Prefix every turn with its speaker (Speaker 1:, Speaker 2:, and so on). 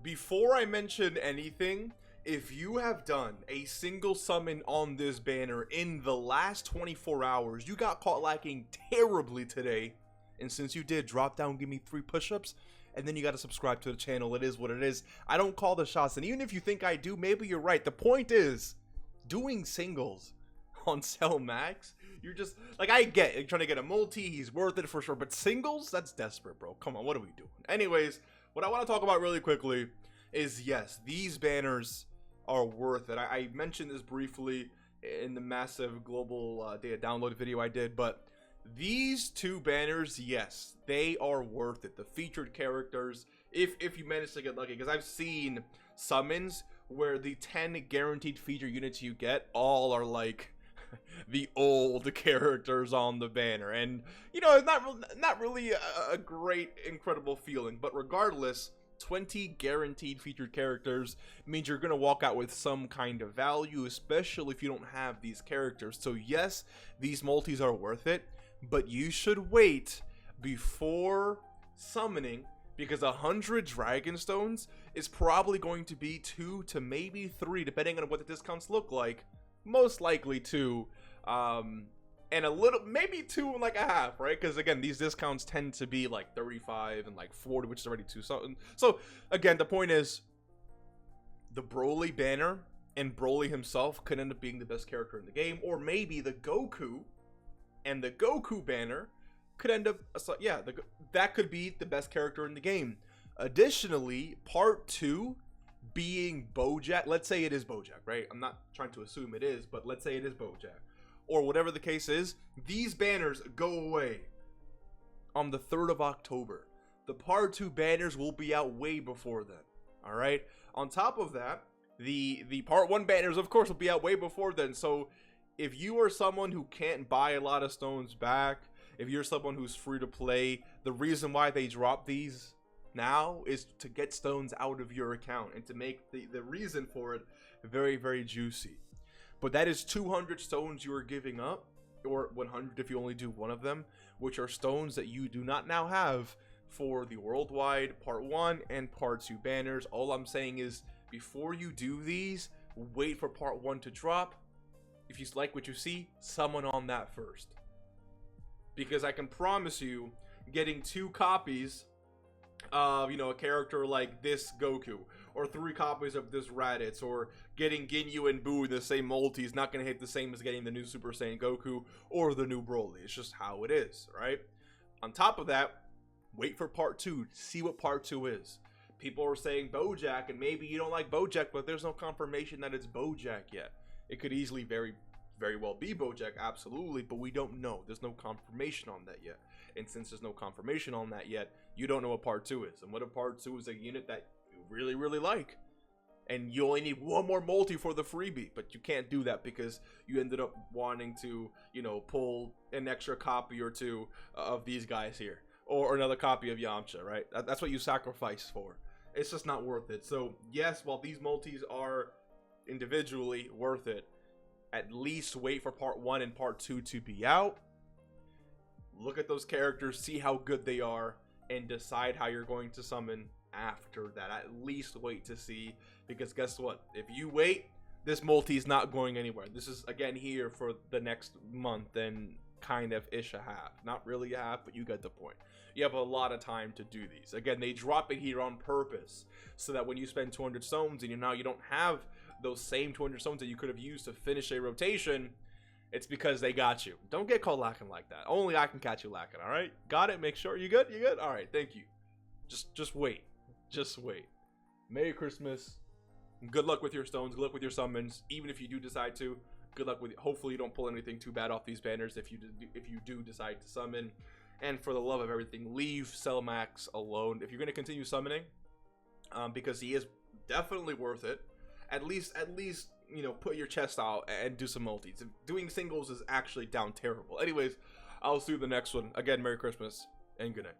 Speaker 1: before I mention anything, if you have done a single summon on this banner in the last 24 hours, you got caught lacking terribly today. And since you did, drop down, give me 3 push-ups, and then you got to subscribe to the channel. It is what it is. I don't call the shots, and even if you think I do, maybe you're right. The point is, doing singles on Cell Max, you're just, like, I get it. You're trying to get a multi, he's worth it for sure, but singles? That's desperate, bro. Come on, what are we doing? Anyways, what I want to talk about really quickly is, yes, these banners are worth it. I mentioned this briefly in the massive global data download video I did, but these 2 banners, yes, they are worth it. The featured characters, if you manage to get lucky, because I've seen summons where the 10 guaranteed feature units you get all are like the old characters on the banner, and you know, it's not really a great, incredible feeling. But regardless, 20 guaranteed featured characters means you're gonna walk out with some kind of value, especially if you don't have these characters. So yes, these multis are worth it, but you should wait before summoning, because 100 dragon stones is probably going to be 2 to maybe 3, depending on what the discounts look like. Most likely 2, and a little, maybe 2 and like a half, right? Because again, these discounts tend to be like 35 and like 40, which is already 2 something. So again, the point is, the Broly banner and Broly himself could end up being the best character in the game, or maybe the Goku and the Goku banner could end up, yeah, that could be the best character in the game. Additionally, part 2 being Bojack. Let's say it is Bojack, right? I'm not trying to assume it is, but let's say it is Bojack, or whatever the case is. These banners go away on the 3rd of October. The part 2 banners will be out way before then. All right. On top of that, the part 1 banners, of course, will be out way before then. So if you are someone who can't buy a lot of stones back, if you're someone who's free to play, the reason why they drop these now is to get stones out of your account and to make the reason for it very, very juicy. But that is 200 stones you are giving up, or 100 if you only do one of them, which are stones that you do not now have for the worldwide part 1 and part 2 banners. All I'm saying is, before you do these, wait for part 1 to drop. If you like what you see, summon on that first, because I can promise you, getting 2 copies of, you know, a character like this Goku, or 3 copies of this Raditz, or getting Ginyu and Buu in the same multi is not going to hit the same as getting the new Super Saiyan Goku or the new Broly. It's just how it is, right? On top of that, wait for part 2, see what part 2 is. People are saying Bojack, and maybe you don't like Bojack, but there's no confirmation that it's Bojack yet. It could easily very well be Bojack, absolutely, but we don't know. There's no confirmation on that yet. And since there's no confirmation on that yet, you don't know what part 2 is. And what if part 2 is a unit that you really, really like, and you only need 1 more multi for the freebie, but you can't do that because you ended up wanting to, you know, pull an extra copy or 2 of these guys here, or another copy of Yamcha, right? That's what you sacrifice for. It's just not worth it. So yes, while these multis are individually worth it, at least wait for part 1 and part 2 to be out. Look at those characters, see how good they are, and decide how you're going to summon after that. At least wait to see, because guess what? If you wait, this multi is not going anywhere. This is, again, here for the next month and kind of ish a half. Not really a half, but you get the point. You have a lot of time to do these. Again, they drop it here on purpose so that when you spend 200 stones and you don't have those same 200 stones that you could have used to finish a rotation, it's because they got you. Don't get caught lacking like that. Only I can catch you lacking, all right? Got it? Make sure you good? You good? All right, thank you. Just wait. Just wait. Merry Christmas. Good luck with your stones. Good luck with your summons. Even if you do decide to, good luck with it. Hopefully you don't pull anything too bad off these banners if you do decide to summon. And for the love of everything, leave Cell Max alone. If you're going to continue summoning, because he is definitely worth it, at least you know, put your chest out and do some multis. Doing singles is actually down terrible. Anyways, I'll see you in the next one. Again, Merry Christmas and good night.